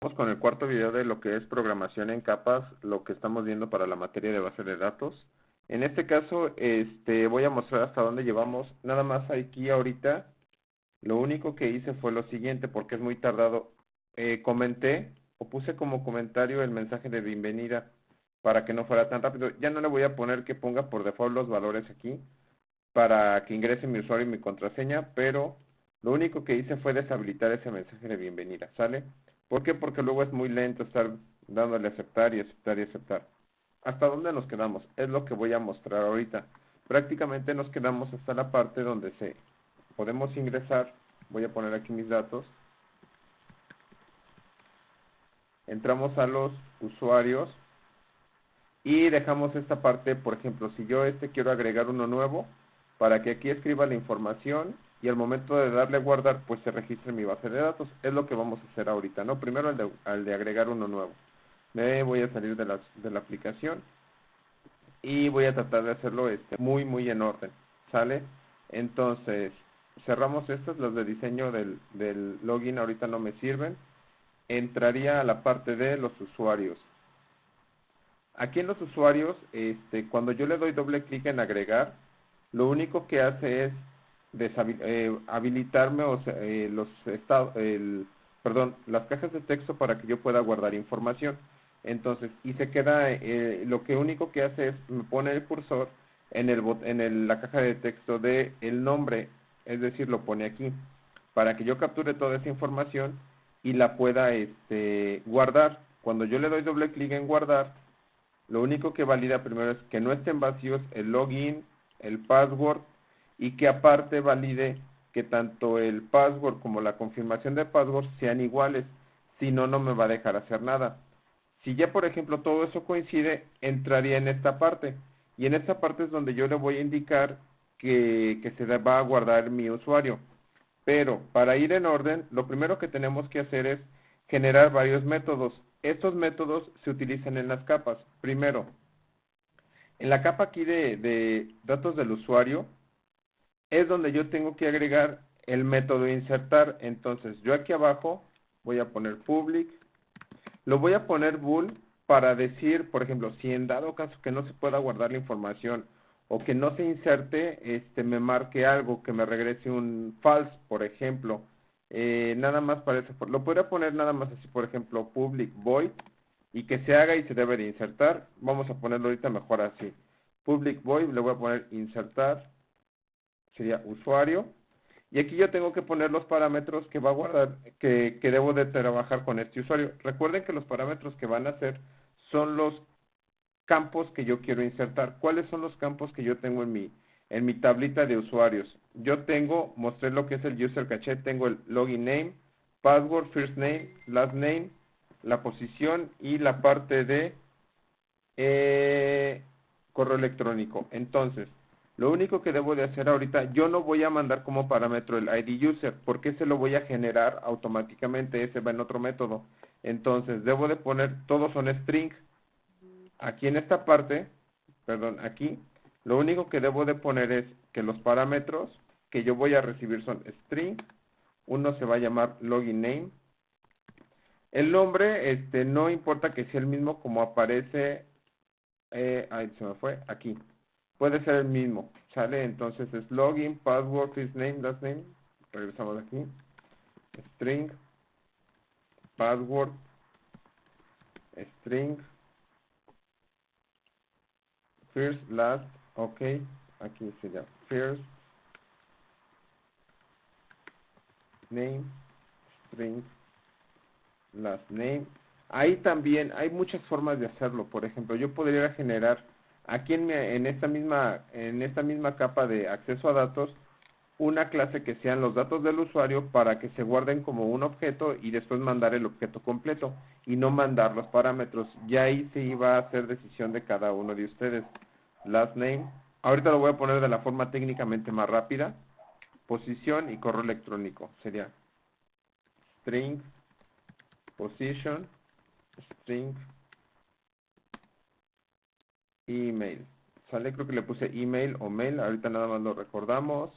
Vamos con el cuarto video de lo que es programación en capas, lo que estamos viendo para la materia de base de datos. En este caso, voy a mostrar hasta dónde llevamos. Nada más aquí ahorita, lo único que hice fue lo siguiente, porque es muy tardado. Comenté o puse como comentario el mensaje de bienvenida para que no fuera tan rápido. Ya no le voy a poner que ponga por default los valores aquí para que ingrese mi usuario y mi contraseña, pero lo único que hice fue deshabilitar ese mensaje de bienvenida, ¿sale? ¿Por qué? Porque luego es muy lento estar dándole aceptar y aceptar y aceptar. ¿Hasta dónde nos quedamos? Es lo que voy a mostrar ahorita. Prácticamente nos quedamos hasta la parte donde podemos ingresar. Voy a poner aquí mis datos. Entramos a los usuarios y dejamos esta parte, por ejemplo, si yo quiero agregar uno nuevo, para que aquí escriba la información y al momento de darle guardar, pues se registre en mi base de datos. Es lo que vamos a hacer ahorita, ¿no? Primero al de agregar uno nuevo. Me voy a salir de la aplicación y voy a tratar de hacerlo muy en orden, ¿sale? Entonces, cerramos estas, las de diseño del login ahorita no me sirven. Entraría a la parte de los usuarios. Aquí en los usuarios, cuando yo le doy doble clic en agregar, lo único que hace es habilitarme las cajas de texto para que yo pueda guardar información. Entonces, y se queda, lo que único que hace es, me pone el cursor en la caja de texto de el nombre, es decir, lo pone aquí, para que yo capture toda esa información y la pueda guardar. Cuando yo le doy doble clic en guardar, lo único que valida primero es que no estén vacíos el login, el password y que aparte valide que tanto el password como la confirmación de password sean iguales. Si no, no me va a dejar hacer nada. Si ya, por ejemplo, todo eso coincide, entraría en esta parte. Y en esta parte es donde yo le voy a indicar que se va a guardar mi usuario. Pero para ir en orden, lo primero que tenemos que hacer es generar varios métodos. Estos métodos se utilizan en las capas. Primero, en la capa aquí de datos del usuario, es donde yo tengo que agregar el método insertar. Entonces, yo aquí abajo voy a poner public, lo voy a poner bool para decir, por ejemplo, si en dado caso que no se pueda guardar la información o que no se inserte, me marque algo, que me regrese un false, por ejemplo. Nada más para eso. Lo podría poner nada más así, por ejemplo, public void y que se haga y se debe de insertar. Vamos a ponerlo ahorita mejor así. Public void, le voy a poner insertar, sería usuario. Y aquí yo tengo que poner los parámetros que va a guardar, que debo de trabajar con este usuario. Recuerden que los parámetros que van a hacer son los campos que yo quiero insertar. ¿Cuáles son los campos que yo tengo en mi tablita de usuarios? Yo mostré lo que es el user caché, tengo el login name, password, first name, last name, la posición y la parte de correo electrónico. Entonces, lo único que debo de hacer ahorita, yo no voy a mandar como parámetro el ID user, porque ese lo voy a generar automáticamente, ese va en otro método. Entonces, debo de poner, todos son string. Aquí en esta parte, perdón, aquí, lo único que debo de poner es que los parámetros que yo voy a recibir son string, uno se va a llamar login name. El nombre, no importa que sea el mismo como aparece, ahí se me fue, aquí. Puede ser el mismo, ¿sale? Entonces es login, password, first name, last name. Regresamos aquí. String, password, string, first, last, ok. Aquí sería first, name, string, last name. Ahí también hay muchas formas de hacerlo. Por ejemplo, yo podría generar aquí en esta misma capa de acceso a datos una clase que sean los datos del usuario para que se guarden como un objeto y después mandar el objeto completo y no mandar los parámetros. Ya ahí se iba a hacer decisión de cada uno de ustedes. Last name. Ahorita lo voy a poner de la forma técnicamente más rápida. Posición y correo electrónico. Sería string, position, string, email. ¿Sale? Creo que le puse email o mail. Ahorita nada más lo recordamos.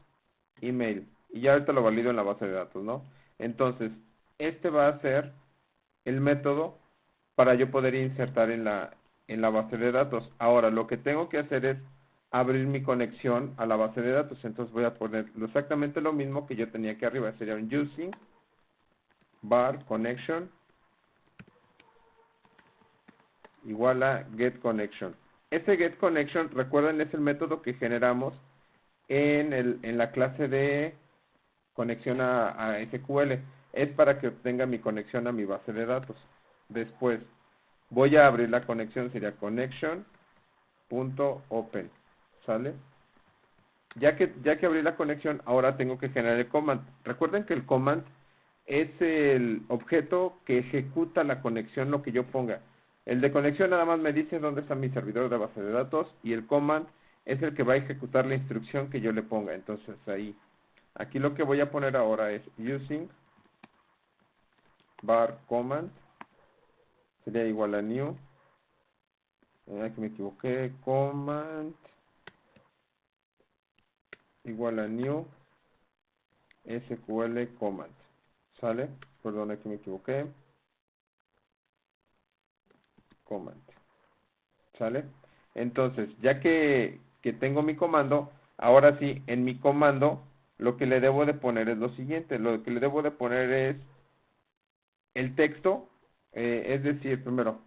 Email. Y ya ahorita lo valido en la base de datos, ¿no? Entonces, va a ser el método para yo poder insertar en la base de datos. Ahora, lo que tengo que hacer es abrir mi conexión a la base de datos. Entonces voy a poner exactamente lo mismo que yo tenía aquí arriba. Sería un using var connection igual a get connection. Ese get connection, recuerden, es el método que generamos en la clase de conexión a SQL. Es para que obtenga mi conexión a mi base de datos. Después voy a abrir la conexión, sería connection.open. ¿Sale? Ya que abrí la conexión, ahora tengo que generar el command. Recuerden que el command es el objeto que ejecuta la conexión, lo que yo ponga. El de conexión nada más me dice dónde está mi servidor de base de datos, y el command es el que va a ejecutar la instrucción que yo le ponga. Entonces ahí, aquí lo que voy a poner ahora es using var command, sería igual a new, aquí me equivoqué, command igual a new SQL command. ¿Sale? Perdón, aquí me equivoqué. Command. ¿Sale? Entonces, ya que tengo mi comando, ahora sí, en mi comando, lo que le debo de poner es lo siguiente. Lo que le debo de poner es el texto, es decir, primero,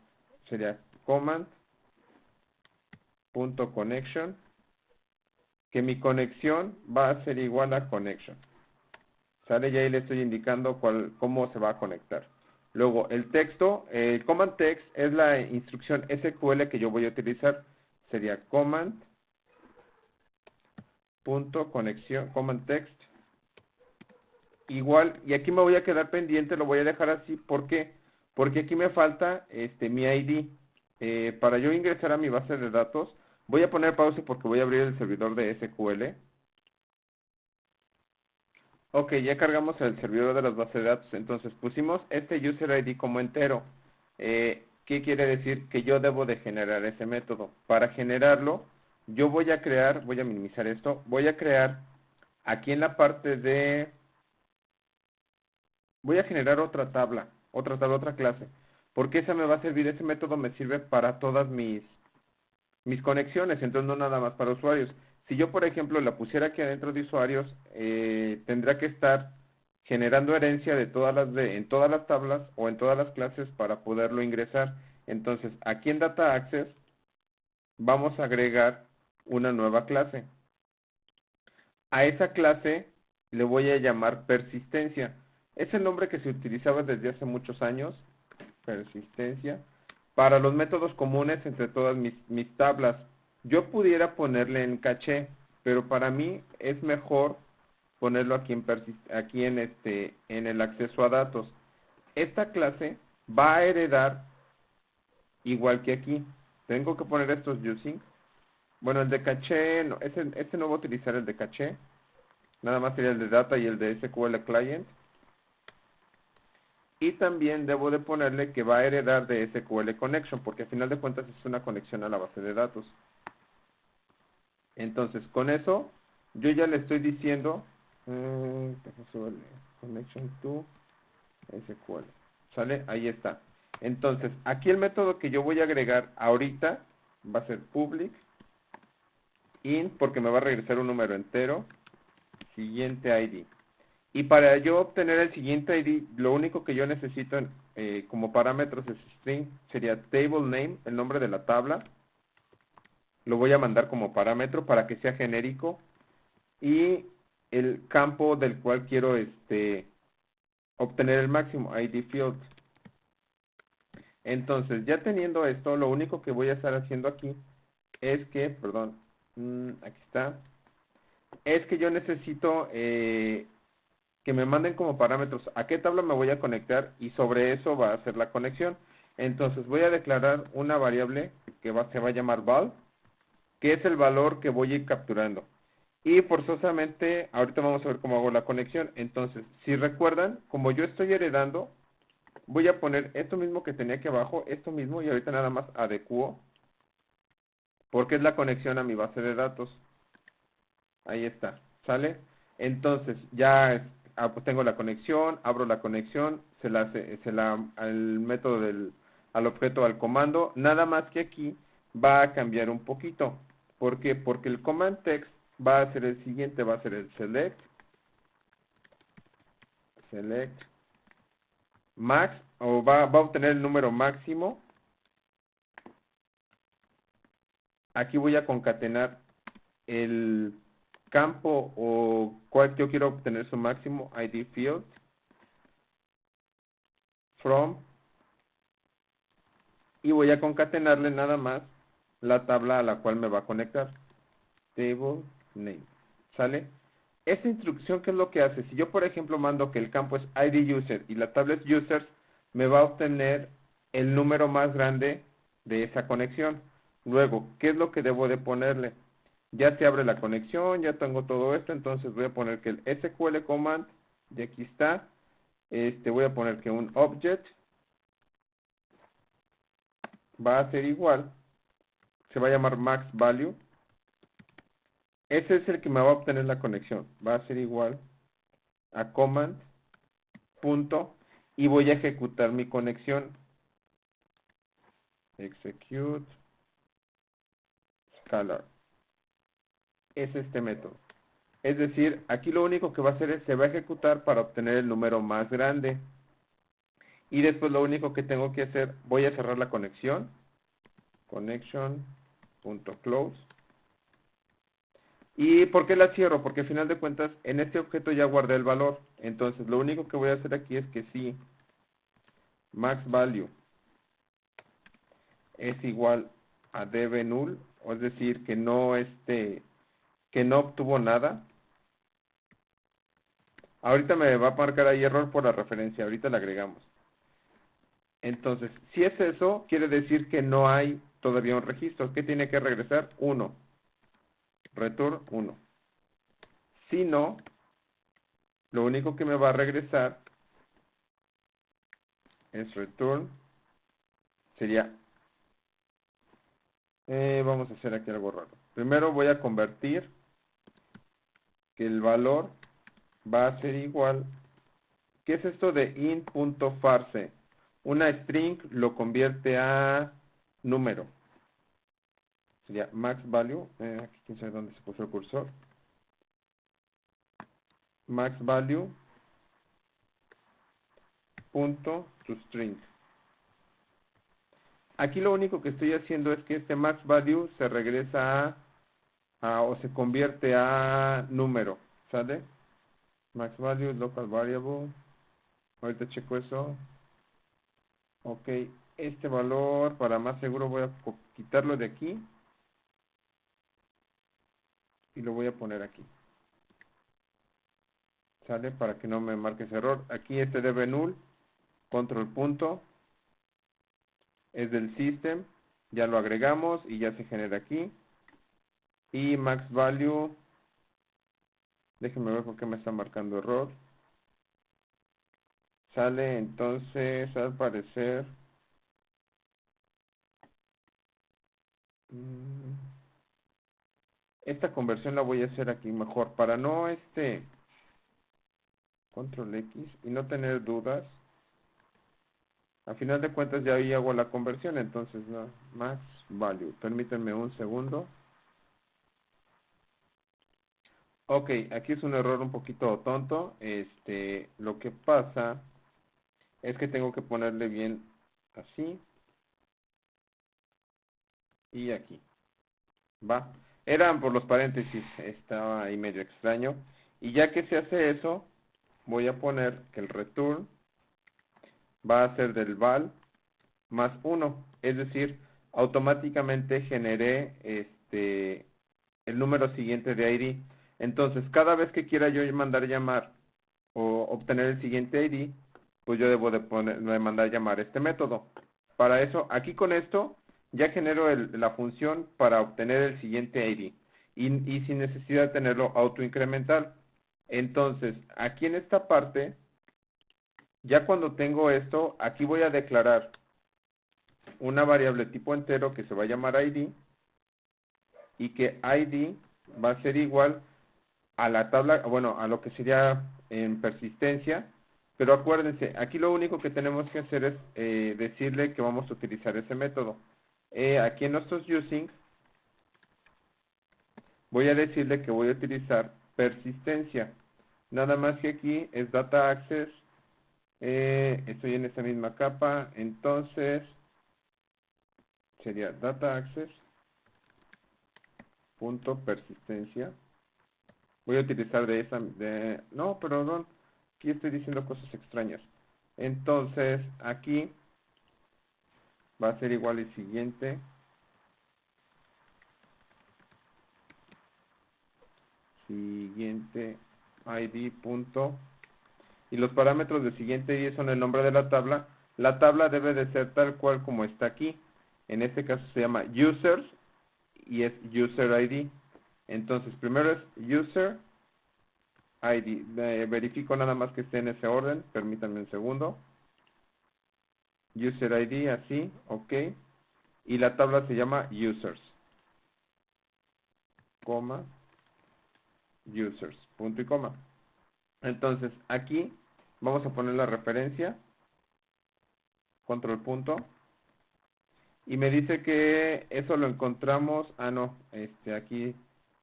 sería command.connection, que mi conexión va a ser igual a connection. ¿Sale? Y ahí le estoy indicando cómo se va a conectar. Luego, el texto, el command text es la instrucción SQL que yo voy a utilizar. Sería command.conexión, command text. Igual, y aquí me voy a quedar pendiente, lo voy a dejar así. ¿Por qué? Porque aquí me falta mi ID. Para yo ingresar a mi base de datos, voy a poner pausa porque voy a abrir el servidor de SQL. Ok, ya cargamos el servidor de las bases de datos. Entonces pusimos este user ID como entero. ¿Qué quiere decir? Que yo debo de generar ese método. Para generarlo, yo voy a crear, voy a minimizar esto, voy a crear aquí en la parte de, voy a generar otra clase. Porque esa me va a servir, ese método me sirve para todas mis conexiones, entonces no nada más para usuarios. Si yo, por ejemplo, la pusiera aquí adentro de usuarios, tendrá que estar generando herencia en todas las tablas o en todas las clases para poderlo ingresar. Entonces, aquí en Data Access vamos a agregar una nueva clase. A esa clase le voy a llamar persistencia. Es el nombre que se utilizaba desde hace muchos años, persistencia, para los métodos comunes entre todas mis tablas. Yo pudiera ponerle en caché, pero para mí es mejor ponerlo aquí en el acceso a datos. Esta clase va a heredar igual que aquí. Tengo que poner estos using. Bueno, el de caché, no, este no voy a utilizar el de caché. Nada más sería el de data y el de SQL client. Y también debo de ponerle que va a heredar de SQL Connection, porque al final de cuentas es una conexión a la base de datos. Entonces, con eso, yo ya le estoy diciendo, connection to SQL. ¿Sale? Ahí está. Entonces, aquí el método que yo voy a agregar ahorita va a ser public int, porque me va a regresar un número entero, siguiente ID. Y para yo obtener el siguiente ID, lo único que yo necesito como parámetros es string, sería table name, el nombre de la tabla. Lo voy a mandar como parámetro para que sea genérico. Y el campo del cual quiero obtener el máximo, ID field. Entonces, ya teniendo esto, lo único que voy a estar haciendo aquí es que, perdón, aquí está, es que yo necesito que me manden como parámetros a qué tabla me voy a conectar y sobre eso va a ser la conexión. Entonces voy a declarar una variable que se va a llamar val, que es el valor que voy a ir capturando. Y forzosamente, ahorita vamos a ver cómo hago la conexión. Entonces, si recuerdan, como yo estoy heredando, voy a poner esto mismo que tenía aquí abajo, esto mismo, y ahorita nada más adecuo, porque es la conexión a mi base de datos. Ahí está, ¿sale? Entonces, ya pues tengo la conexión, abro la conexión, al método al objeto, al comando, nada más que aquí va a cambiar un poquito. ¿Por qué? Porque el command text va a ser el siguiente, va a ser el select max, o va a obtener el número máximo. Aquí voy a concatenar el campo o cual yo quiero obtener su máximo, ID field, from, y voy a concatenarle nada más la tabla a la cual me va a conectar, table name, ¿sale? Esta instrucción, ¿qué es lo que hace? Si yo, por ejemplo, mando que el campo es ID user y la tabla es users, me va a obtener el número más grande de esa conexión. Luego, ¿qué es lo que debo de ponerle? Ya se abre la conexión, ya tengo todo esto, entonces voy a poner que el SQL command, de aquí está, voy a poner que un object va a ser igual, se va a llamar max value, ese es el que me va a obtener la conexión, va a ser igual a command, punto, y voy a ejecutar mi conexión, execute, scalar, es este método. Es decir, aquí lo único que va a hacer es, se va a ejecutar para obtener el número más grande. Y después lo único que tengo que hacer, voy a cerrar la conexión, connection.close. ¿Y por qué la cierro? Porque al final de cuentas, en este objeto ya guardé el valor. Entonces, lo único que voy a hacer aquí es que si max value es igual a db null, o es decir, que no obtuvo nada. Ahorita me va a marcar ahí error por la referencia, ahorita le agregamos. Entonces, si es eso, quiere decir que no hay todavía un registro. ¿Qué tiene que regresar? 1. Return 1. Si no, lo único que me va a regresar es return. Sería, vamos a hacer aquí algo raro. Primero voy a convertir que el valor va a ser igual. ¿Qué es esto de int.farce? Una string lo convierte a número. Sería max value. Aquí quién sabe dónde se puso el cursor. Max value punto to string. Aquí lo único que estoy haciendo es que este max value se regresa o se convierte a número, ¿sale? Max value local variable. Ahorita checo eso. Ok, este valor para más seguro voy a quitarlo de aquí y lo voy a poner aquí. ¿Sale? Para que no me marque ese error. Aquí este db null, control punto, es del system, ya lo agregamos y ya se genera aquí. Y max value, déjenme ver por qué me está marcando error. Sale, entonces, al parecer, esta conversión la voy a hacer aquí mejor, para no control X y no tener dudas. A final de cuentas ya ahí hago la conversión, entonces no, max value. Permítanme un segundo. Ok, aquí es un error un poquito tonto. Lo que pasa es que tengo que ponerle bien así y aquí. ¿Va? Eran por los paréntesis, estaba ahí medio extraño. Y ya que se hace eso, voy a poner que el return va a ser del val más 1. Es decir, automáticamente generé el número siguiente de ID. Entonces, cada vez que quiera yo mandar llamar o obtener el siguiente ID, pues yo debo de mandar llamar este método. Para eso, aquí con esto, ya genero la función para obtener el siguiente ID. Y sin necesidad de tenerlo autoincremental. Entonces, aquí en esta parte, ya cuando tengo esto, aquí voy a declarar una variable tipo entero que se va a llamar ID y que ID va a ser igual a la tabla, bueno, a lo que sería en persistencia, Pero acuérdense, aquí lo único que tenemos que hacer es decirle que vamos a utilizar ese método. Aquí en nuestros using, voy a decirle que voy a utilizar persistencia. Nada más que aquí es data access. Estoy en esta misma capa, entonces sería data access punto persistencia. Voy a utilizar no, perdón, aquí estoy diciendo cosas extrañas. Entonces, aquí va a ser igual el siguiente. Siguiente ID punto. Y los parámetros de siguiente ID son el nombre de la tabla. La tabla debe de ser tal cual como está aquí. En este caso se llama users y es user ID. Entonces, primero es user ID. Verifico nada más que esté en ese orden. Permítanme un segundo. User ID, así, ok. Y la tabla se llama users, coma, users, punto y coma. Entonces, aquí vamos a poner la referencia, control punto. Y me dice que eso lo encontramos, no, aquí,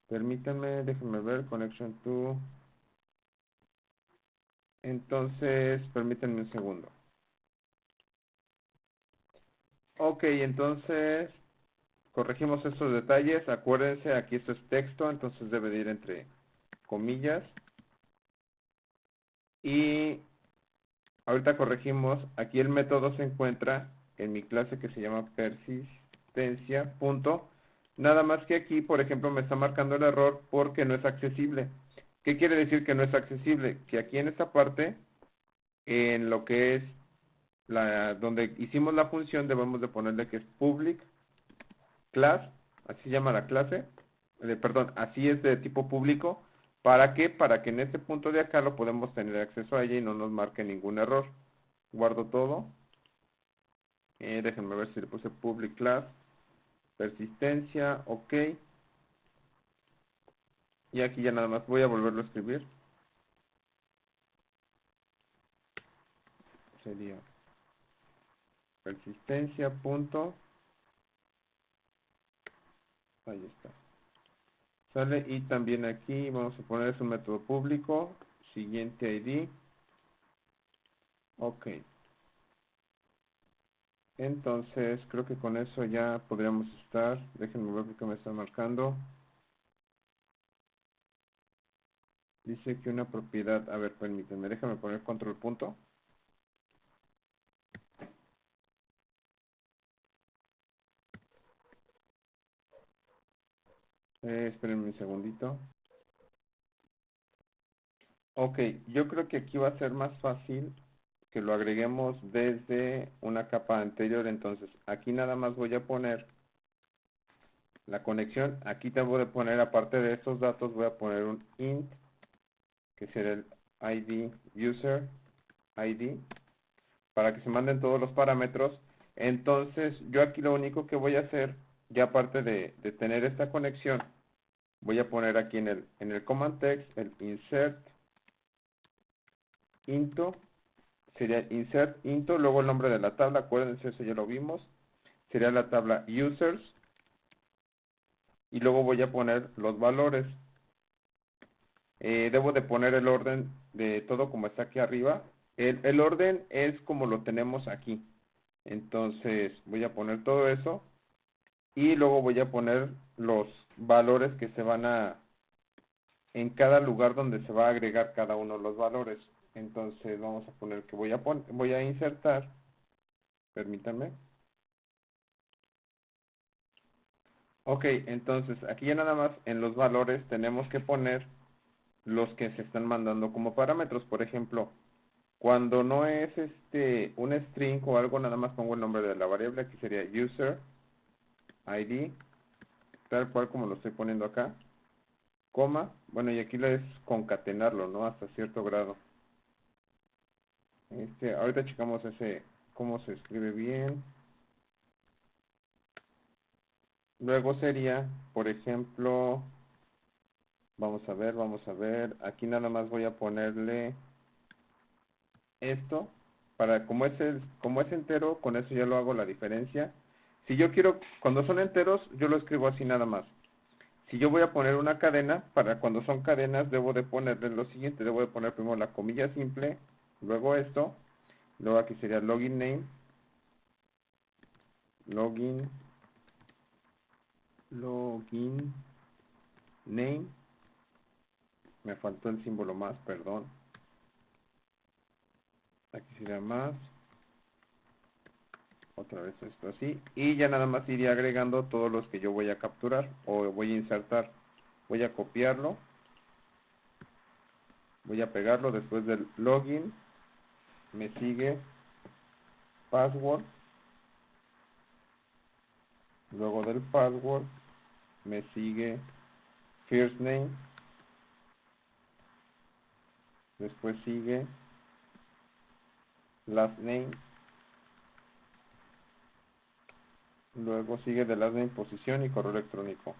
permítanme, déjenme ver, connection to. Entonces, permítanme un segundo. Ok, entonces, corregimos estos detalles. Acuérdense, aquí esto es texto, entonces debe de ir entre comillas. Y ahorita corregimos, aquí el método se encuentra en mi clase que se llama persistencia, punto. Nada más que aquí, por ejemplo, me está marcando el error porque no es accesible. ¿Qué quiere decir que no es accesible? Que aquí en esta parte, en lo que es donde hicimos la función, debemos de ponerle que es public class, así se llama la clase, perdón, así es de tipo público. ¿Para qué? Para que en este punto de acá lo podemos tener acceso a ella y no nos marque ningún error. Guardo todo. Déjenme ver si le puse public class, persistencia, ok. Y aquí ya nada más voy a volverlo a escribir. Sería persistencia, punto. Ahí está. Sale, y también aquí vamos a poner es un método público, siguiente ID. Ok. Entonces, creo que con eso ya podríamos estar. Déjenme ver por qué me está marcando. Dice que una propiedad, a ver, permítanme, déjame poner control punto. Espérenme un segundito. Ok, yo creo que aquí va a ser más fácil que lo agreguemos desde una capa anterior. Entonces, aquí nada más voy a poner la conexión. Aquí debo de poner, aparte de estos datos, voy a poner un int, que será el ID, user ID, para que se manden todos los parámetros. Entonces, yo aquí lo único que voy a hacer, ya aparte de tener esta conexión, voy a poner aquí en el command text el insert into, sería insert into, luego el nombre de la tabla, acuérdense, eso ya lo vimos, sería la tabla users, y luego voy a poner los valores. Debo de poner el orden de todo como está aquí arriba. El orden es como lo tenemos aquí. Entonces voy a poner todo eso y luego voy a poner los valores que se van en cada lugar donde se va a agregar cada uno de los valores. Entonces vamos a poner que voy a insertar, permítanme. Ok, entonces aquí ya nada más en los valores tenemos que poner los que se están mandando como parámetros. Por ejemplo, cuando no es un string o algo, nada más pongo el nombre de la variable. Aquí sería user ID, tal cual como lo estoy poniendo acá, coma, bueno, y aquí es concatenarlo, ¿no? Hasta cierto grado. Ahorita checamos cómo se escribe bien. Luego sería, por ejemplo, vamos a ver, aquí nada más voy a ponerle esto, como es entero, con eso ya lo hago la diferencia. Si yo quiero, cuando son enteros, yo lo escribo así nada más. Si yo voy a poner una cadena, para cuando son cadenas debo de ponerle lo siguiente, debo de poner primero la comilla simple, luego esto, luego aquí sería login name, me faltó el símbolo más, perdón, aquí sería más, otra vez esto así, y ya nada más iría agregando todos los que yo voy a capturar o voy a insertar. Voy a copiarlo, voy a pegarlo después del login, me sigue password, luego del password me sigue first name, después sigue last name, luego sigue de last name posición y correo electrónico.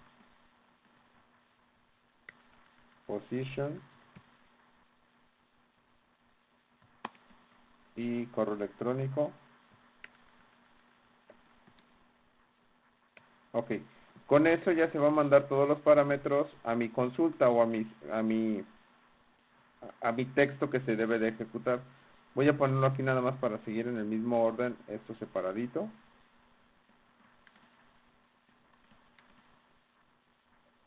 Position y correo electrónico. Ok, con eso ya se va a mandar todos los parámetros a mi consulta o a mi texto que se debe de ejecutar. Voy a ponerlo aquí nada más para seguir en el mismo orden, esto separadito.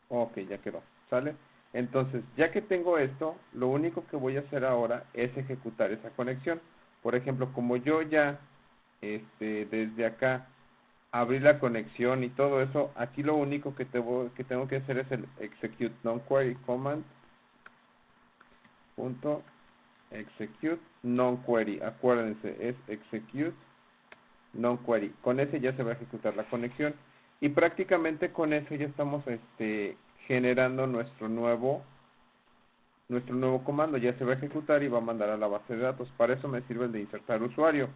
Ok, ya quedó, ¿sale? Entonces, ya que tengo esto, lo único que voy a hacer ahora es ejecutar esa conexión. Por ejemplo, como yo ya desde acá abrí la conexión y todo eso, aquí lo único que tengo que hacer es el execute non-query command punto execute non-query. Acuérdense, es execute non-query. Con ese ya se va a ejecutar la conexión y prácticamente con eso ya estamos generando nuestro nuevo comando. Ya se va a ejecutar y va a mandar a la base de datos. Para eso me sirve el de insertar usuario.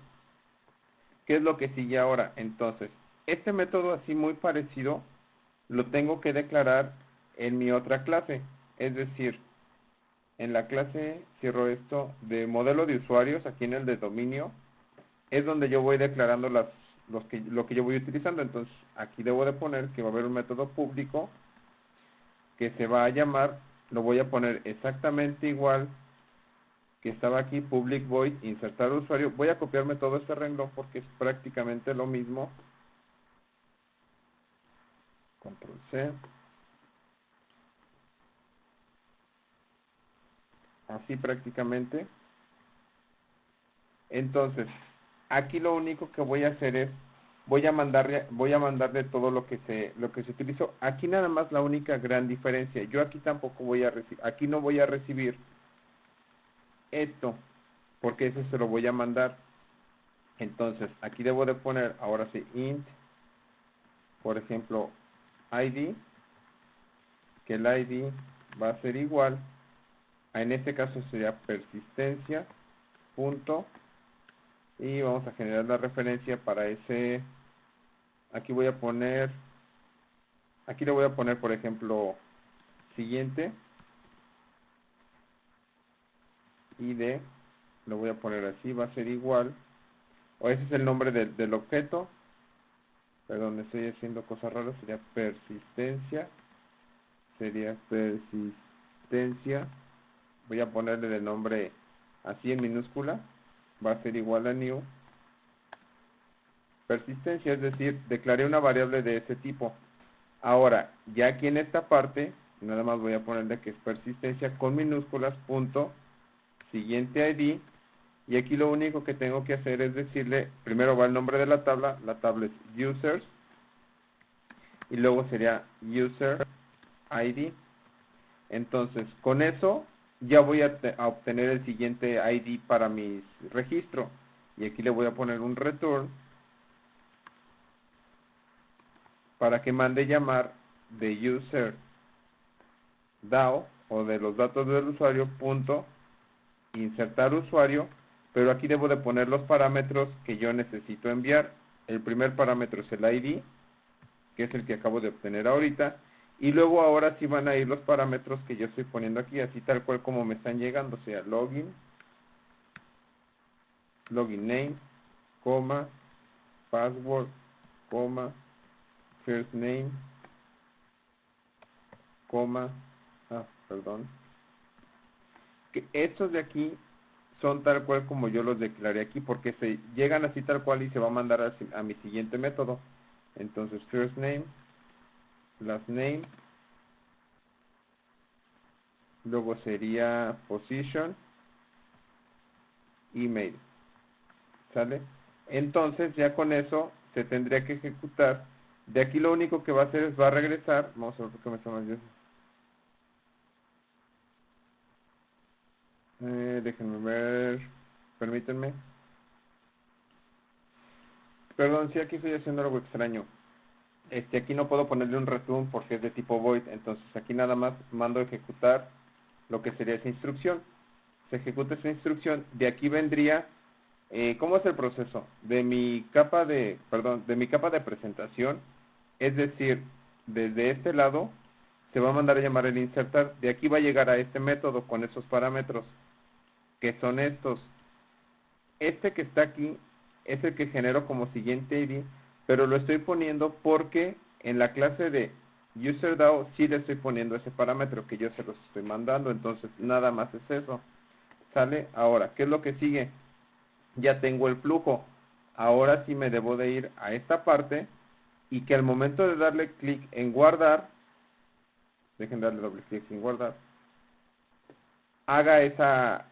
¿Qué es lo que sigue ahora? Entonces, este método así muy parecido lo tengo que declarar en mi otra clase. Es decir, en la clase, cierro esto, de modelo de usuarios, aquí en el de dominio, es donde yo voy declarando lo que yo voy utilizando. Entonces, aquí debo de poner que va a haber un método público que se va a llamar, lo voy a poner exactamente igual que estaba aquí, public void, insertar usuario. Voy a copiarme todo este renglón porque es prácticamente lo mismo. Control C. Así prácticamente. Entonces, aquí lo único que voy a hacer es, voy a mandarle todo lo que se utilizó. Aquí nada más la única gran diferencia. Yo aquí tampoco voy a recibir, aquí no voy a recibir esto, porque ese se lo voy a mandar. Entonces, aquí debo de poner, ahora sí, int, por ejemplo, ID, que el ID va a ser igual, en este caso sería persistencia, punto, y vamos a generar la referencia para ese, aquí le voy a poner, por ejemplo, siguiente, ID, lo voy a poner así, va a ser igual, o ese es el nombre del objeto, perdón, estoy haciendo cosas raras, sería persistencia, voy a ponerle de nombre así en minúscula, va a ser igual a new, persistencia, es decir, declaré una variable de ese tipo. Ahora, ya aquí en esta parte, nada más voy a ponerle que es persistencia con minúsculas, punto, siguiente ID, y aquí lo único que tengo que hacer es decirle, primero va el nombre de la tabla es users, y luego sería user ID. Entonces, con eso ya voy a obtener el siguiente ID para mi registro, y aquí le voy a poner un return para que mande llamar de user DAO o de los datos del usuario punto insertar usuario, pero aquí debo de poner los parámetros que yo necesito enviar. El primer parámetro es el ID, que es el que acabo de obtener ahorita, y luego ahora sí van a ir los parámetros que yo estoy poniendo aquí, así tal cual como me están llegando, o sea, login, login name, coma, password, coma, first name, coma, perdón, que estos de aquí son tal cual como yo los declaré aquí, porque se llegan así tal cual y se va a mandar a mi siguiente método. Entonces, first name, last name, luego sería position, email, ¿sale? Entonces, ya con eso se tendría que ejecutar. De aquí lo único que va a hacer es va a regresar. Vamos a ver por qué me está mal. Déjenme ver. Permítanme. Perdón, sí, aquí estoy haciendo algo extraño. Aquí no puedo ponerle un return porque es de tipo void. Entonces aquí nada más mando a ejecutar lo que sería esa instrucción. Se ejecuta esa instrucción. De aquí vendría, ¿cómo es el proceso? De mi capa de presentación, es decir, desde este lado se va a mandar a llamar el insertar. De aquí va a llegar a este método con esos parámetros, que son estos. Este que está aquí es el que genero como siguiente ID, pero lo estoy poniendo porque en la clase de UserDAO sí le estoy poniendo ese parámetro que yo se los estoy mandando. Entonces nada más es eso. ¿Sale? Ahora, ¿qué es lo que sigue? Ya tengo el flujo. Ahora sí me debo de ir a esta parte y que al momento de darle clic en guardar, dejen darle doble clic en guardar, haga esa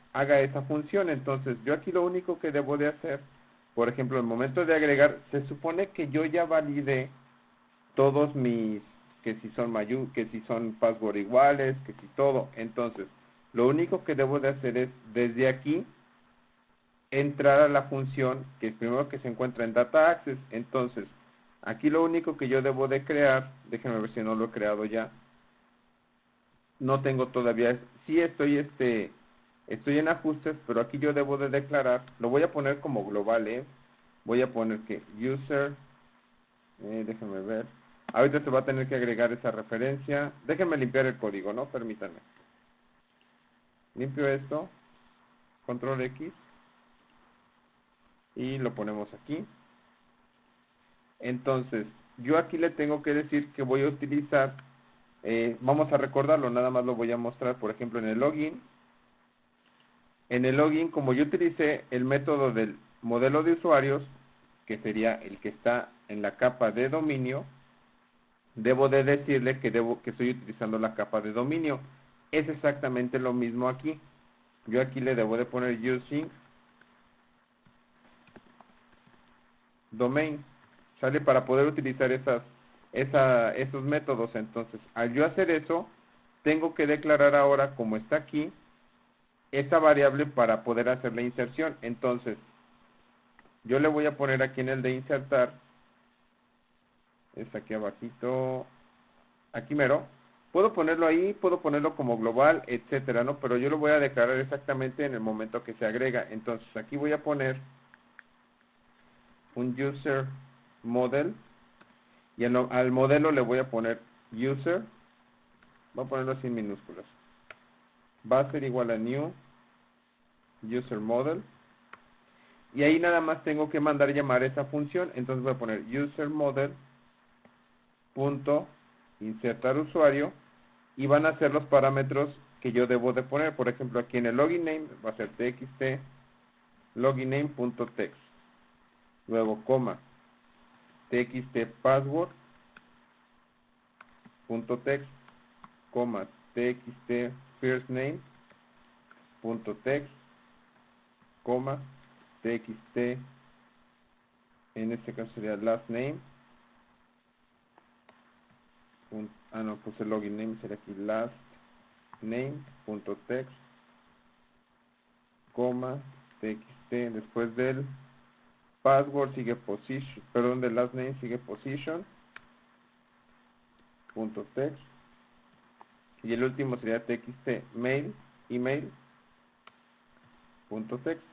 función. Entonces yo aquí lo único que debo de hacer, por ejemplo, el momento de agregar, se supone que yo ya validé todos mis, que si son password iguales, que si todo. Entonces lo único que debo de hacer es desde aquí entrar a la función que es primero que se encuentra en Data Access. Entonces aquí lo único que yo debo de crear, déjenme ver si no lo he creado ya, no tengo todavía, sí estoy en ajustes, pero aquí yo debo de declarar, lo voy a poner como global, voy a poner que user, déjenme ver, ahorita se va a tener que agregar esa referencia, déjenme limpiar el código, ¿no? Permítanme, limpio esto, control X, y lo ponemos aquí. Entonces, yo aquí le tengo que decir que voy a utilizar, vamos a recordarlo, nada más lo voy a mostrar, por ejemplo, en el login. En el login, como yo utilicé el método del modelo de usuarios, que sería el que está en la capa de dominio, debo de decirle que estoy utilizando la capa de dominio. Es exactamente lo mismo aquí. Yo aquí le debo de poner using domain, ¿sale? Para poder utilizar esos métodos. Entonces, al yo hacer eso, tengo que declarar ahora, como está aquí, esa variable para poder hacer la inserción. Entonces, yo le voy a poner aquí en el de insertar, es aquí abajito, aquí mero, puedo ponerlo ahí, puedo ponerlo como global, etcétera, ¿no? Pero yo lo voy a declarar exactamente en el momento que se agrega. Entonces aquí voy a poner un user model y al modelo le voy a poner user, voy a ponerlo así en minúsculas, va a ser igual a new user model, y ahí nada más tengo que mandar llamar esa función. Entonces voy a poner user model punto insertar usuario, y van a ser los parámetros que yo debo de poner. Por ejemplo, aquí en el login name va a ser txt login name.text, luego coma txt password.text, coma txt first name.text, coma txt, en este caso sería last name, no puse login name, sería aquí last name.text, coma txt, después del password sigue position, perdón, del last name sigue position punto text, y el último sería txt mail, email punto text.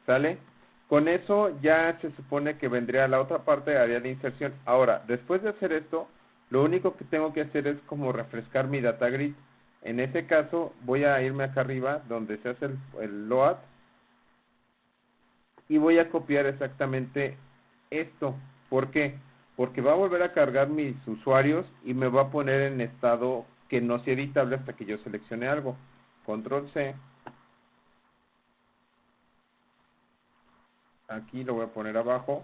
¿Sale? Con eso ya se supone que vendría la otra parte de área de inserción. Ahora, después de hacer esto, lo único que tengo que hacer es como refrescar mi data grid. En ese caso voy a irme acá arriba donde se hace el load, y voy a copiar exactamente esto. ¿Por qué? Porque va a volver a cargar mis usuarios y me va a poner en estado que no sea editable hasta que yo seleccione algo. Control C. Aquí lo voy a poner abajo.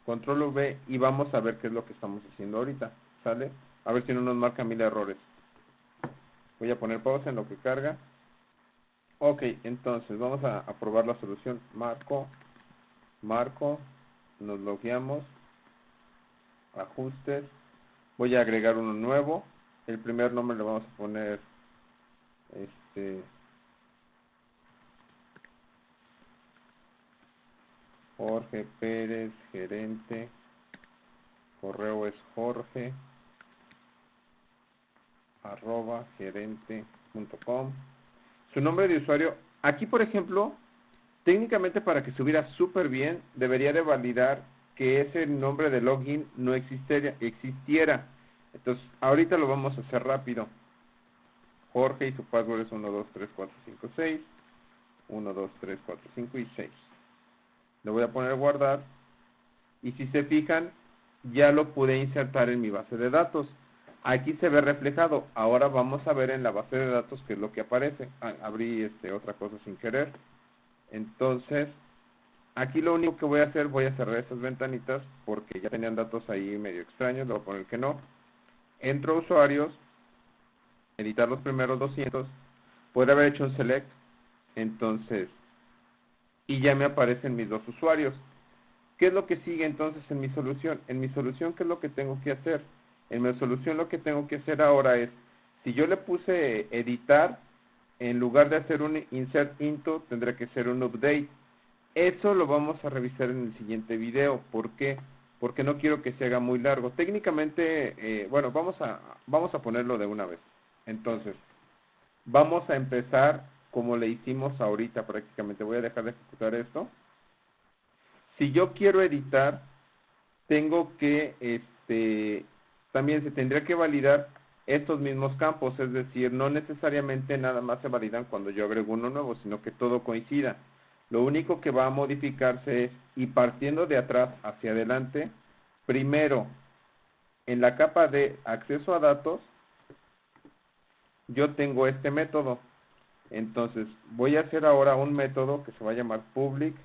Control V y vamos a ver qué es lo que estamos haciendo ahorita. ¿Sale? A ver si no nos marca 1000 errores. Voy a poner pausa en lo que carga. Ok, entonces vamos a probar la solución. Marco, nos logueamos, ajustes. Voy a agregar uno nuevo. El primer nombre le vamos a poner Jorge Pérez, gerente. Correo es jorge@gerente.com. Su nombre de usuario. Aquí, por ejemplo, técnicamente para que subiera súper bien, debería de validar que ese nombre de login no existiera. Entonces, ahorita lo vamos a hacer rápido. Jorge y su password es 123456, 123456 y 6. Le voy a poner guardar. Y si se fijan, ya lo pude insertar en mi base de datos. Aquí se ve reflejado. Ahora vamos a ver en la base de datos qué es lo que aparece. Abrí otra cosa sin querer. Entonces, aquí lo único que voy a hacer, voy a cerrar esas ventanitas porque ya tenían datos ahí medio extraños. Le voy a poner que no. Entro a usuarios, editar los primeros 200. Podría haber hecho un select. Entonces, y ya me aparecen mis dos usuarios. ¿Qué es lo que sigue entonces en mi solución? En mi solución, ¿qué es lo que tengo que hacer? En mi solución lo que tengo que hacer ahora es, si yo le puse editar, en lugar de hacer un insert into, tendré que hacer un update. Eso lo vamos a revisar en el siguiente video. ¿Por qué? Porque no quiero que se haga muy largo. Técnicamente, bueno, vamos a ponerlo de una vez. Entonces, vamos a empezar como le hicimos ahorita prácticamente. Voy a dejar de ejecutar esto. Si yo quiero editar, tengo que, también se tendría que validar estos mismos campos, es decir, no necesariamente nada más se validan cuando yo agrego uno nuevo, sino que todo coincida. Lo único que va a modificarse es, y partiendo de atrás hacia adelante, primero, en la capa de acceso a datos, yo tengo este método. Entonces, voy a hacer ahora un método que se va a llamar public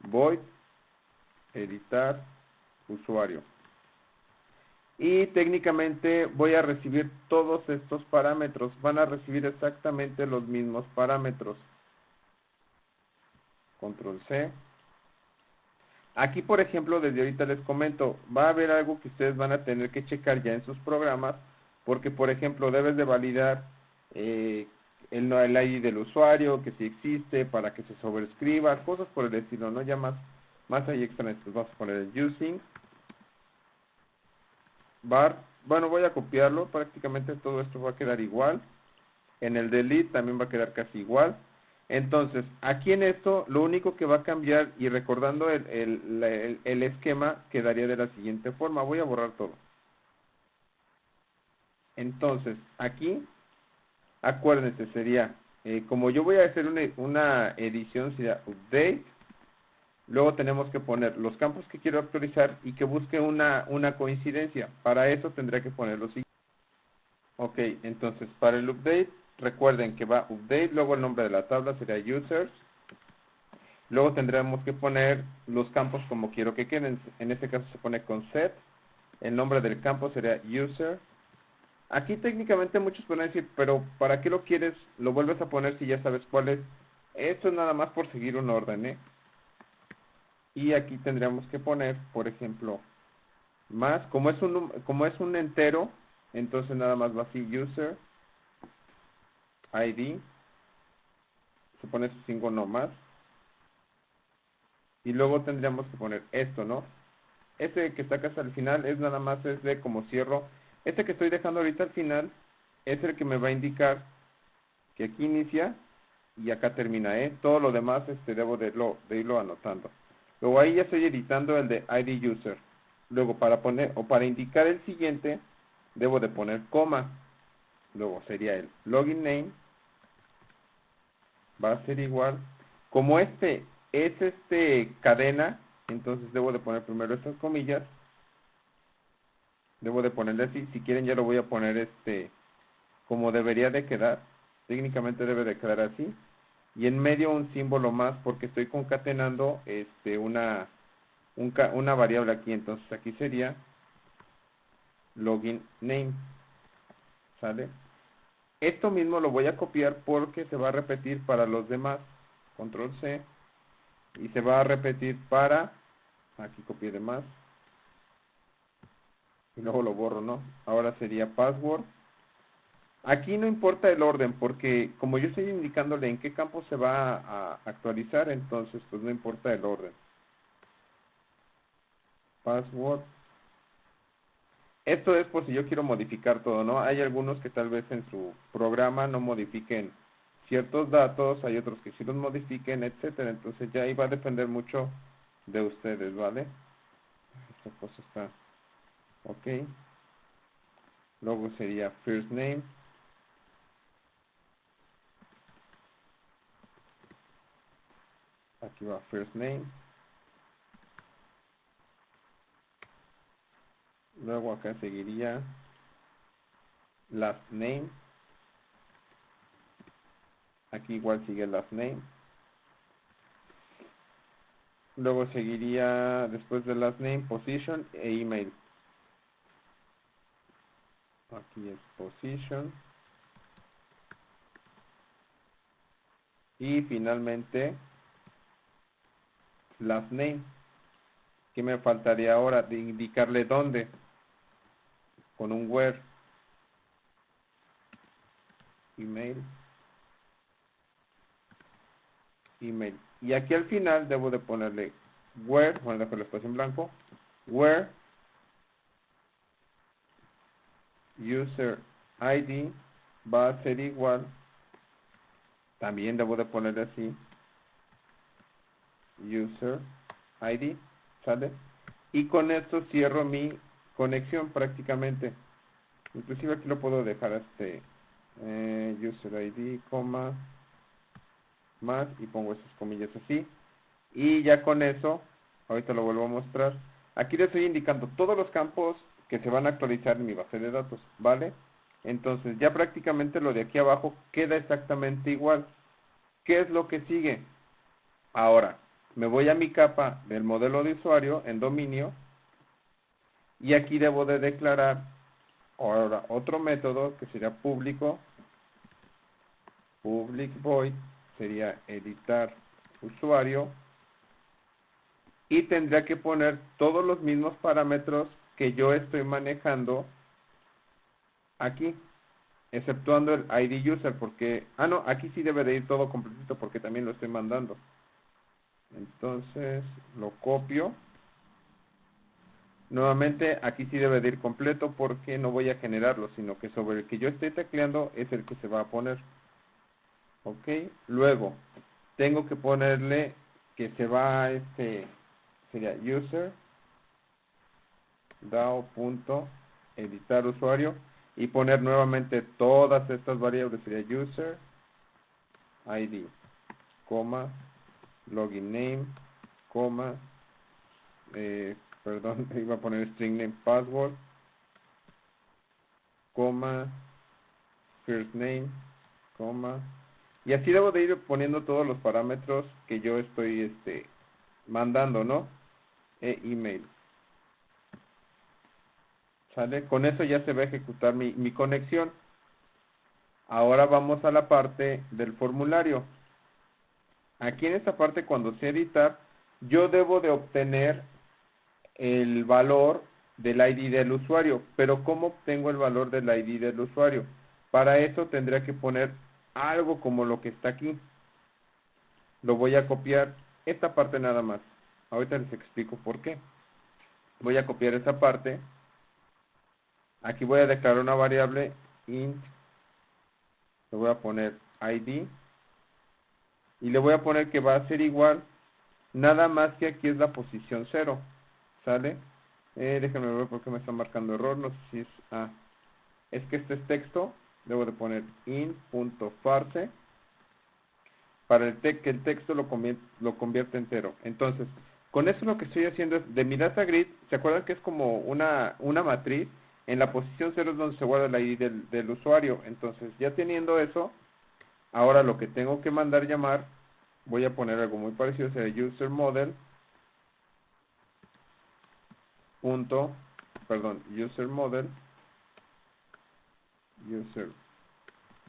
void editar usuario. Y técnicamente voy a recibir todos estos parámetros. Van a recibir exactamente los mismos parámetros. Control C. Aquí, por ejemplo, desde ahorita les comento, va a haber algo que ustedes van a tener que checar ya en sus programas, porque, por ejemplo, debes de validar el ID del usuario, que si existe, para que se sobrescriba, cosas por el estilo, ¿no? Ya más ahí extra, pues vamos a poner el using var. Bueno, voy a copiarlo, prácticamente todo esto va a quedar igual. En el delete también va a quedar casi igual. Entonces, aquí en esto, lo único que va a cambiar, y recordando el esquema, quedaría de la siguiente forma. Voy a borrar todo. Entonces, aquí, acuérdense, sería, como yo voy a hacer una edición, sería update. Luego tenemos que poner los campos que quiero actualizar y que busque una coincidencia. Para eso tendré que poner los siguientes. Ok, entonces para el update, recuerden que va update, luego el nombre de la tabla sería users. Luego tendremos que poner los campos como quiero que queden. En este caso se pone con set. El nombre del campo sería user. Aquí técnicamente muchos pueden decir, pero ¿para qué lo quieres? Lo vuelves a poner si ya sabes cuál es. Esto es nada más por seguir un orden, ¿eh? Y aquí tendríamos que poner, por ejemplo, más, como es un entero, entonces nada más va así, user, ID, se pone su símbolo más, y luego tendríamos que poner esto, ¿no? Este que está acá hasta el final es nada más, es de como cierro. Este que estoy dejando ahorita al final es el que me va a indicar que aquí inicia y acá termina, ¿eh? Todo lo demás debo de irlo anotando. Luego ahí ya estoy editando el de ID user. Luego para poner, o para indicar el siguiente, debo de poner coma. Luego sería el login name, va a ser igual Como este es cadena, entonces debo de poner primero estas comillas. Debo de ponerle así. Si quieren ya lo voy a poner como debería de quedar. Técnicamente debe de quedar así. Y en medio un símbolo más porque estoy concatenando una variable aquí. Entonces aquí sería login name. ¿Sale? Esto mismo lo voy a copiar porque se va a repetir para los demás. Control C. Y se va a repetir para... Aquí copié de más. Y luego lo borro, ¿no? Ahora sería password. Aquí no importa el orden porque como yo estoy indicándole en qué campo se va a actualizar, entonces pues no importa el orden. Password. Esto es por si yo quiero modificar todo, ¿no? Hay algunos que tal vez en su programa no modifiquen ciertos datos, hay otros que sí los modifiquen, etcétera. Entonces ya ahí va a depender mucho de ustedes, ¿vale? Esta cosa está ok. Luego sería first name. Aquí va first name. Luego acá seguiría last name. Aquí igual sigue last name. Luego seguiría después de last name, position e email. Aquí es position. Y finalmente last name. ¿Qué me faltaría ahora? De indicarle dónde. Con un where. Email. Email. Y aquí al final debo de ponerle where, bueno, dejo el espacio en blanco. Where user ID va a ser igual. También debo de ponerle así. User ID. ¿Sale? Y con esto cierro mi conexión prácticamente. Inclusive aquí lo puedo dejar user ID, coma, más, y pongo esas comillas así. Y ya con eso, ahorita lo vuelvo a mostrar. Aquí le estoy indicando todos los campos que se van a actualizar en mi base de datos, ¿vale? Entonces ya prácticamente lo de aquí abajo queda exactamente igual. ¿Qué es lo que sigue? Ahora, me voy a mi capa del modelo de usuario en dominio y aquí debo de declarar ahora otro método que sería público, public void, sería editar usuario y tendría que poner todos los mismos parámetros que yo estoy manejando aquí, exceptuando el ID user porque, no, aquí sí debe de ir todo completito porque también lo estoy mandando. Entonces lo copio. Nuevamente aquí sí debe de ir completo porque no voy a generarlo, sino que sobre el que yo estoy tecleando es el que se va a poner. Ok, luego tengo que ponerle que se va sería user DAO.editar usuario y poner nuevamente todas estas variables, sería user ID, coma, login name, coma, perdón, iba a poner string name password, coma, first name, coma, y así debo de ir poniendo todos los parámetros que yo estoy mandando, ¿no? Email. ¿Sale? Con eso ya se va a ejecutar mi conexión. Ahora vamos a la parte del formulario. Aquí en esta parte, cuando sea editar, yo debo de obtener el valor del ID del usuario. Pero ¿cómo obtengo el valor del ID del usuario? Para eso tendría que poner algo como lo que está aquí. Lo voy a copiar, esta parte nada más. Ahorita les explico por qué. Voy a copiar esta parte. Aquí voy a declarar una variable int. Le voy a poner ID. Y le voy a poner que va a ser igual. Nada más que aquí es la posición 0. ¿Sale? Déjenme ver por qué me está marcando error. No sé si es... es que este es texto. Debo de poner int.farce. para que el texto lo convierta entero. Entonces, con eso lo que estoy haciendo es, de mi data grid, ¿se acuerdan que es como una matriz? En la posición 0 es donde se guarda el ID del usuario. Entonces, ya teniendo eso, ahora lo que tengo que mandar llamar, voy a poner algo muy parecido, será user model, user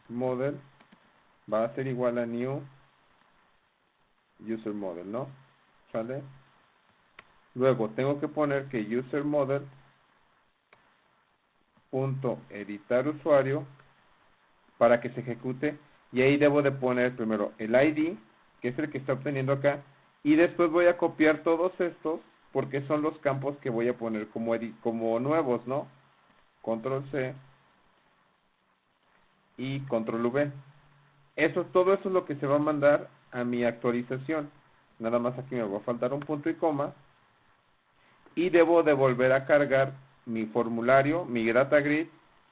model va a ser igual a new user model, ¿no? ¿Sale? Luego tengo que poner que user model punto editar usuario para que se ejecute, y ahí debo de poner primero el ID, que es el que está obteniendo acá, y después voy a copiar todos estos porque son los campos que voy a poner como nuevos, ¿no? Control C y Control V. Todo eso es lo que se va a mandar a mi actualización. Nada más aquí me va a faltar un punto y coma, y debo de volver a cargar mi formulario, mi data grid,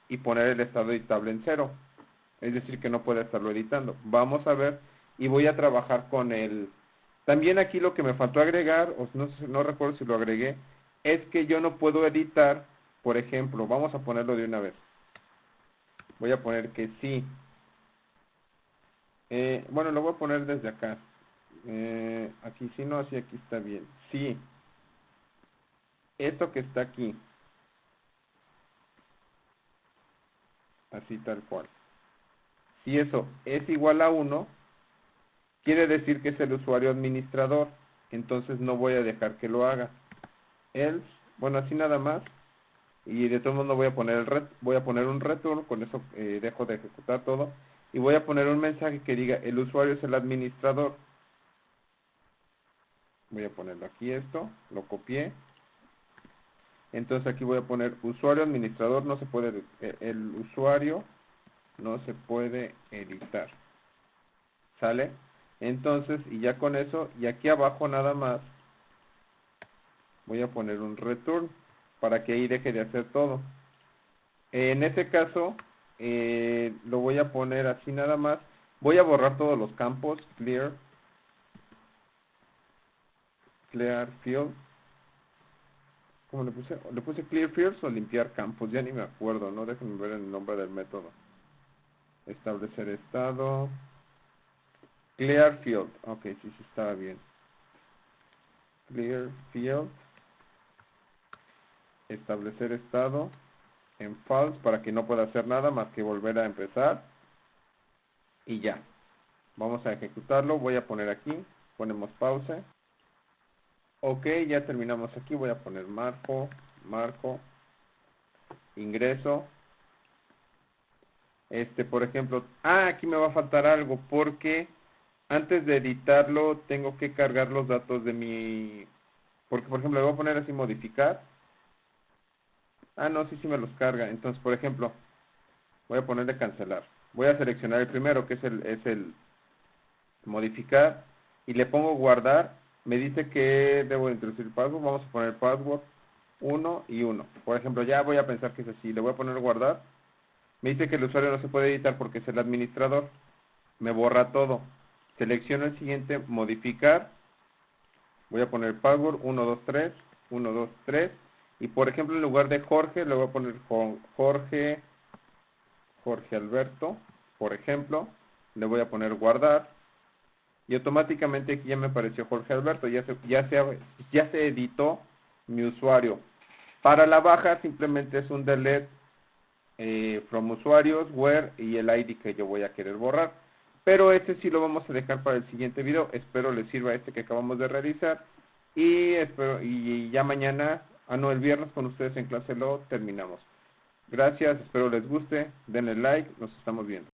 y poner el estado editable en 0. Es decir, que no puede estarlo editando. Vamos a ver, y voy a trabajar con el... También aquí lo que me faltó agregar, o no recuerdo si lo agregué, es que yo no puedo editar, por ejemplo, vamos a ponerlo de una vez. Voy a poner que sí. Bueno, lo voy a poner desde acá. Aquí sí, no, así aquí está bien. Sí. Esto que está aquí. Así tal cual. Si eso es igual a 1, quiere decir que es el usuario administrador. Entonces no voy a dejar que lo haga. Else, bueno, así nada más. Y de todo modo voy a poner voy a poner un return, con eso dejo de ejecutar todo. Y voy a poner un mensaje que diga, el usuario es el administrador. Voy a ponerlo aquí esto, lo copié. Entonces aquí voy a poner usuario administrador, no se puede, el usuario no se puede editar. ¿Sale? Entonces, y ya con eso, y aquí abajo nada más, voy a poner un return, para que ahí deje de hacer todo. En este caso, lo voy a poner así nada más. Voy a borrar todos los campos, clear field. ¿Cómo le puse? ¿Le puse clear fields o limpiar campos? Ya ni me acuerdo, ¿no? Déjenme ver el nombre del método. Establecer estado. Clear field. Ok, sí, sí estaba bien. Clear field. Establecer estado en false para que no pueda hacer nada más que volver a empezar. Y ya. Vamos a ejecutarlo. Voy a poner aquí. Ponemos pausa. Ok, ya terminamos aquí. Voy a poner marco, ingreso. Por ejemplo, aquí me va a faltar algo porque antes de editarlo tengo que cargar los datos de porque por ejemplo le voy a poner así modificar. No, sí me los carga. Entonces, por ejemplo, voy a ponerle cancelar. Voy a seleccionar el primero, que es el modificar, y le pongo guardar. Me dice que debo introducir el password. Vamos a poner password 1 y 1. Por ejemplo, ya voy a pensar que es así. Le voy a poner guardar. Me dice que el usuario no se puede editar porque es el administrador. Me borra todo. Selecciono el siguiente, modificar. Voy a poner password 123, 123. Y por ejemplo, en lugar de Jorge, le voy a poner Jorge Alberto. Por ejemplo, le voy a poner guardar. Y automáticamente aquí ya me apareció Jorge Alberto. Ya se editó mi usuario. Para la baja simplemente es un delete from usuarios, where y el ID que yo voy a querer borrar. Pero este sí lo vamos a dejar para el siguiente video. Espero les sirva que acabamos de realizar. Y ya mañana, el viernes con ustedes en clase lo terminamos. Gracias, espero les guste. Denle like, nos estamos viendo.